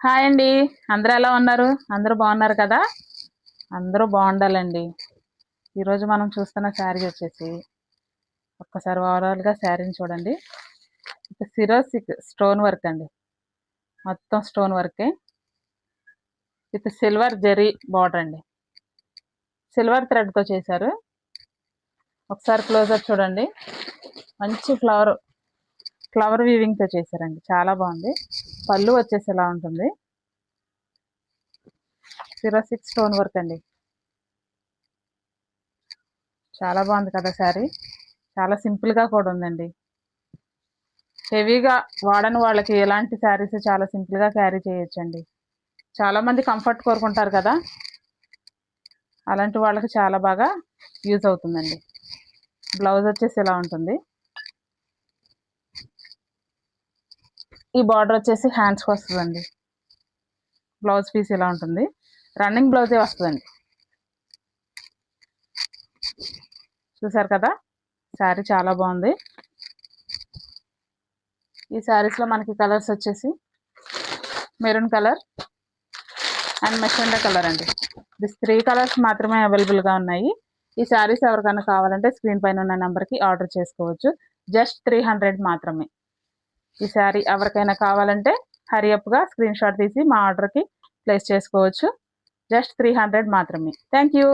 Hi అండి. అందరూ ఎలా ఉన్నారు? అందరూ బాగున్నారు కదా? అందరూ బాగుండాలండి. ఈరోజు మనం చూస్తున్న శారీ వచ్చేసి ఒక్కసారి ఓవరాల్గా శారీని చూడండి. సిరోసిక్ స్టోన్ వర్క్ అండి. మొత్తం స్టోన్ వర్కే విత్ సిల్వర్ జెరీ బార్డర్ అండి. సిల్వర్ థ్రెడ్తో చేశారు. ఒకసారి క్లోజర్ చూడండి. మంచి ఫ్లవర్ వీవింగ్తో చేశారండి. చాలా బాగుంది. పళ్ళు వచ్చేసి ఇలా ఉంటుంది. సిరోసిక్ స్టోన్ వర్క్ అండి. చాలా బాగుంది కదా శారీ. చాలా సింపుల్గా కూడా ఉందండి. హెవీగా వాడని వాళ్ళకి ఎలాంటి శారీస్ చాలా సింపుల్గా క్యారీ చేయొచ్చండి. చాలామంది కంఫర్ట్ కోరుకుంటారు కదా, అలాంటి వాళ్ళకి చాలా బాగా యూజ్ అవుతుందండి. బ్లౌజ్ వచ్చేసి ఇలా ఉంటుంది. ఈ బార్డర్ వచ్చేసి హ్యాండ్స్కి వస్తుందండి. బ్లౌజ్ పీస్ ఇలా ఉంటుంది. రన్నింగ్ బ్లౌజే వస్తుందండి. చూసారు కదా, శారీ చాలా బాగుంది. ఈ శారీస్లో మనకి కలర్స్ వచ్చేసి maroon colour and magenta colour అండి. దిస్ 3 కలర్స్ మాత్రమే అవైలబుల్గా ఉన్నాయి. ఈ శారీస్ ఎవరికైనా కావాలంటే స్క్రీన్ పైన ఉన్న నెంబర్కి ఆర్డర్ చేసుకోవచ్చు. జస్ట్ 300 మాత్రమే. ఈ శారీ ఎవరికైనా కావాలంటే హరియప్గా స్క్రీన్ షాట్ తీసి మా ఆర్డర్కి ప్లేస్ చేసుకోవచ్చు. జస్ట్ 300 మాత్రమే. Thank you.